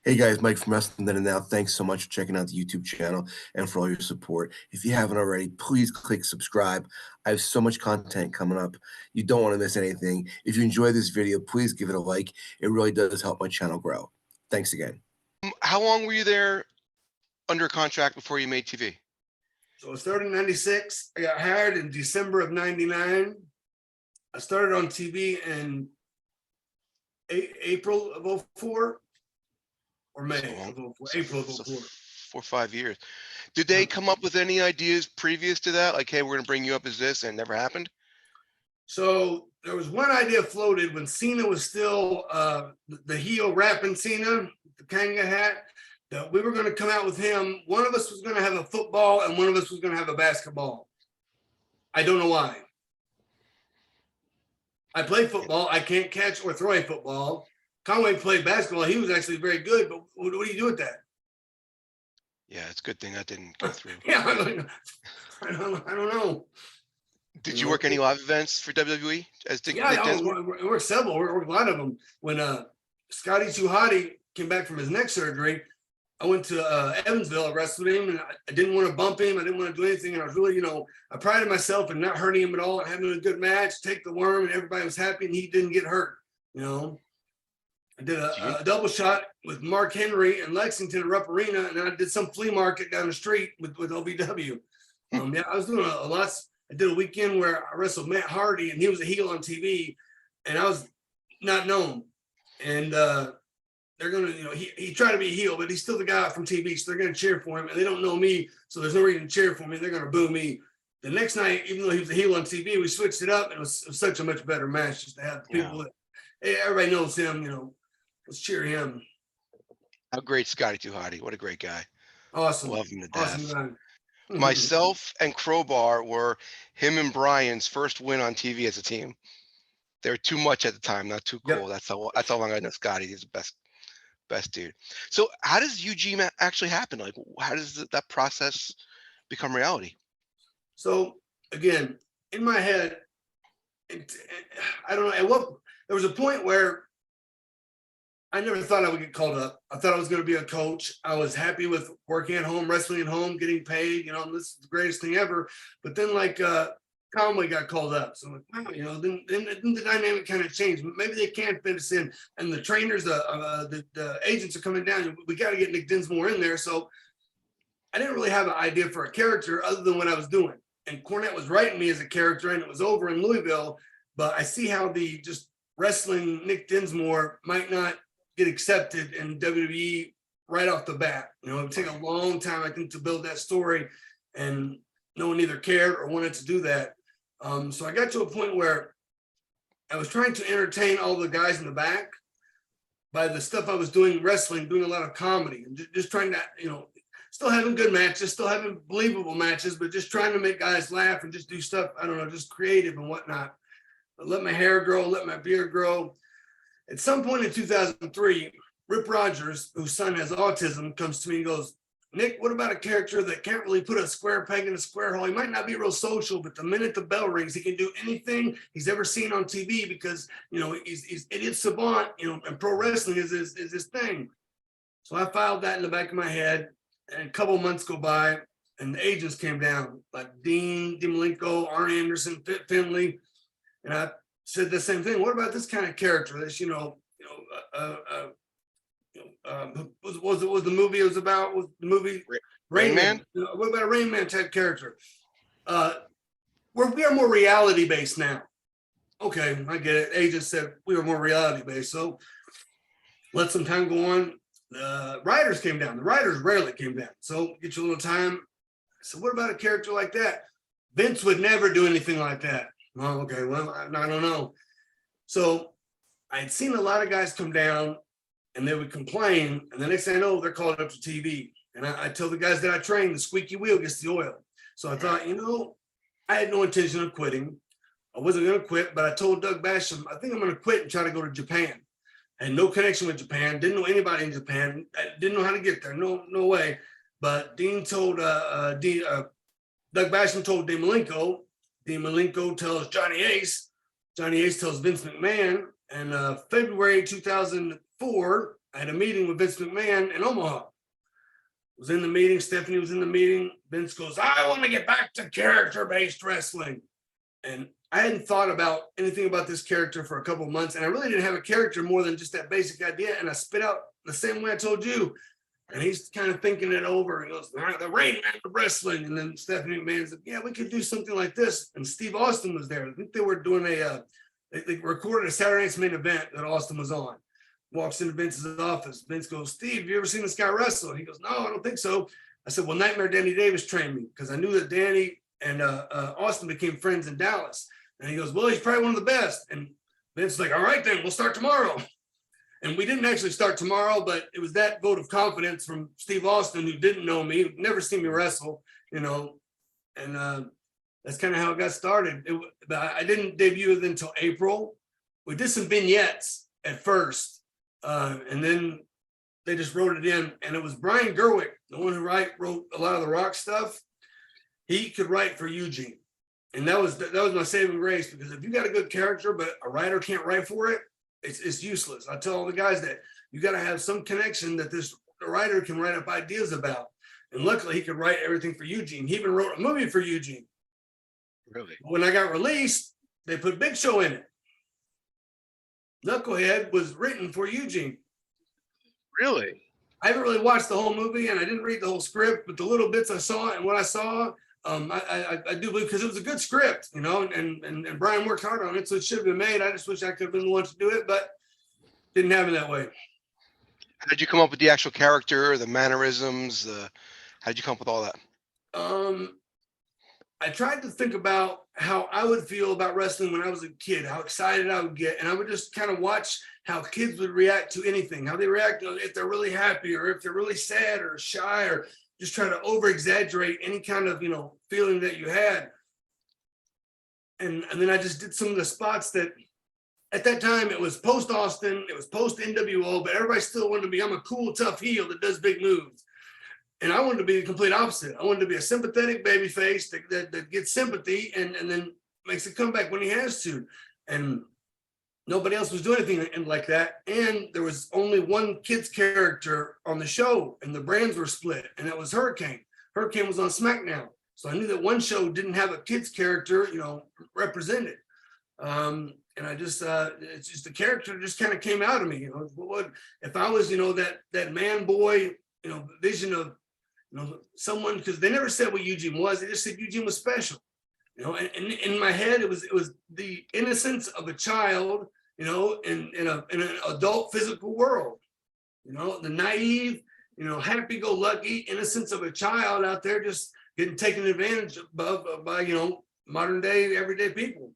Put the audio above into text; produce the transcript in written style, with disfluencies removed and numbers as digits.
Hey guys, Mike from Wrestling Then and Now. Thanks so much for checking out the YouTube channel and for all your support. If you haven't already, please click subscribe. I have so much content coming up. You don't want to miss anything. If you enjoy this video, please give it a like. It really does help my channel grow. Thanks again. How long were you there under contract before you made TV? So I started in 96. I got hired in December of 99. I started on TV in April of 04 or May of 04, April of 04. 4 or 5 years. Did they come up with any ideas previous to that? Like, hey, we're going to bring you up as this, and it never happened? So there was one idea floated when Cena was still the heel rapping Cena, the Kanga hat, that we were going to come out with him. One of us was going to have a football and one of us was going to have a basketball. I don't know why. I play football. I can't catch or throw a football. Conway played basketball. He was actually very good, but what do you do with that? Yeah, it's a good thing that didn't go through. Yeah, I don't know. Did you work any live events for WWE? Yeah, we worked several. We worked a lot of them. When Scotty Too Hotty came back from his neck surgery, I went to Evansville. I wrestled him, and I didn't want to bump him. I didn't want to do anything, and I was really, I prided myself in not hurting him at all and having a good match, take the worm, and everybody was happy, and he didn't get hurt, I did a double shot with Mark Henry in Lexington at Rupp Arena, and I did some flea market down the street with OVW. Yeah, I was doing a lot. I did a weekend where I wrestled Matt Hardy, and he was a heel on TV, and I was not known. And they're gonna, he tried to be a heel, but he's still the guy from TV, so they're gonna cheer for him, and they don't know me, so there's no reason to cheer for me. They're gonna boo me. The next night, even though he was a heel on TV, we switched it up, and it was such a much better match just to have people that, hey, everybody knows him, let's cheer him. How great Scotty Too Hotty. What a great guy. Awesome. Love him to death. Awesome guy. Myself and Crowbar were him and Brian's first win on TV as a team. They were too much at the time, not too cool. Yep. That's how long I know Scotty. He's the best dude. So how does Eugene actually happen? Like, how does that process become reality? So again, in my head, I don't know. There was a point where I never thought I would get called up. I thought I was going to be a coach. I was happy with working at home, wrestling at home, getting paid. This is the greatest thing ever. But then, Conway got called up. So, then the dynamic kind of changed. Maybe they can't fit us in. And the trainers, the agents are coming down. We got to get Nick Dimsmore in there. So I didn't really have an idea for a character other than what I was doing. And Cornette was writing me as a character, and it was over in Louisville. But I see how the just wrestling Nick Dimsmore might not get accepted in WWE right off the bat. It would take a long time, I think, to build that story, and no one either cared or wanted to do that. So I got to a point where I was trying to entertain all the guys in the back by the stuff I was doing wrestling, doing a lot of comedy, and just trying to, still having good matches, still having believable matches, but just trying to make guys laugh and just do stuff, I don't know, just creative and whatnot. But let my hair grow, let my beard grow. At some point in 2003, Rip Rogers, whose son has autism, comes to me and goes, Nick, what about a character that can't really put a square peg in a square hole? He might not be real social, but the minute the bell rings, he can do anything he's ever seen on TV because, he's idiot savant, and pro wrestling is his thing. So I filed that in the back of my head, and a couple months go by, and the agents came down, like Dean, Malenko, Arn Anderson, Finley, and I said the same thing. What about this kind of character? This, was the movie it was about? Was the movie Rain Man? What about a Rain Man type character? We are more reality based now. Okay, I get it. Agents said we were more reality based, so let some time go on. The writers came down. The writers rarely came down, so get you a little time. So what about a character like that? Vince would never do anything like that. Oh, okay, well, I don't know. So I had seen a lot of guys come down and they would complain. And the next thing I know, they're called up to TV. And I tell the guys that I train, the squeaky wheel gets the oil. So I thought, I had no intention of quitting. I wasn't going to quit, but I told Doug Basham, I think I'm going to quit and try to go to Japan. I had no connection with Japan, didn't know anybody in Japan, I didn't know how to get there, no way. But Dean told, Doug Basham told Dean Malenko tells Johnny Ace tells Vince McMahon, and February 2004, I had a meeting with Vince McMahon in Omaha. Was in the meeting. Stephanie was in the meeting. Vince goes, I want to get back to character-based wrestling. And I hadn't thought about anything about this character for a couple of months. And I really didn't have a character more than just that basic idea. And I spit out the same way I told you. And he's kind of thinking it over. He goes, the Rain Man of wrestling. And then Stephanie McMahon said, yeah, we could do something like this. And Steve Austin was there. I think they were doing they recorded a Saturday Night's Main Event that Austin was on. Walks into Vince's office. Vince goes, Steve, have you ever seen this guy wrestle? He goes, no, I don't think so. I said, well, Nightmare Danny Davis trained me because I knew that Danny and Austin became friends in Dallas. And he goes, well, he's probably one of the best. And Vince's like, all right, then we'll start tomorrow. And we didn't actually start tomorrow, but it was that vote of confidence from Steve Austin, who didn't know me, never seen me wrestle, you know, and that's kind of how it got started. I didn't debut it until April. We did some vignettes at first, and then they just wrote it in. And it was Brian Gerwick, the one who wrote a lot of the Rock stuff. He could write for Eugene. And that was my saving grace, because if you got a good character, but a writer can't write for it, it's useless. I tell all the guys that you got to have some connection that the writer can write up ideas about. And luckily, he could write everything for Eugene. He even wrote a movie for Eugene. Really? When I got released, they put Big Show in it. Knucklehead was written for Eugene. Really? I haven't really watched the whole movie, and I didn't read the whole script, but the little bits I saw and what I saw, I do believe, because it was a good script, you know, and Brian worked hard on it, so it should have been made. I just wish I could have been the one to do it, but didn't have it that way. How did you come up with the actual character, the mannerisms? How did you come up with all that? I tried to think about how I would feel about wrestling when I was a kid, how excited I would get, and I would just kind of watch how kids would react to anything, how they react if they're really happy or if they're really sad or shy, or just try to over exaggerate any kind of, you know, feeling that you had. And then I just did some of the spots that at that time it was post Austin, it was post NWO, but everybody still wanted to be, I'm a cool, tough heel that does big moves. And I wanted to be the complete opposite. I wanted to be a sympathetic baby face that gets sympathy and then makes a comeback when he has to. And nobody else was doing anything like that. And there was only one kid's character on the show, and the brands were split, and that was Hurricane. Hurricane was on SmackDown. So I knew that one show didn't have a kid's character, you know, represented. And I just, it's just the character just kind of came out of me. You know, what if I was, you know, that man boy, you know, vision of, you know, someone, because they never said what Eugene was. They just said Eugene was special. You know, and in my head, it was the innocence of a child, you know, in an adult physical world. You know, the naive, you know, happy-go-lucky innocence of a child out there just getting taken advantage of by, you know, modern day, everyday people.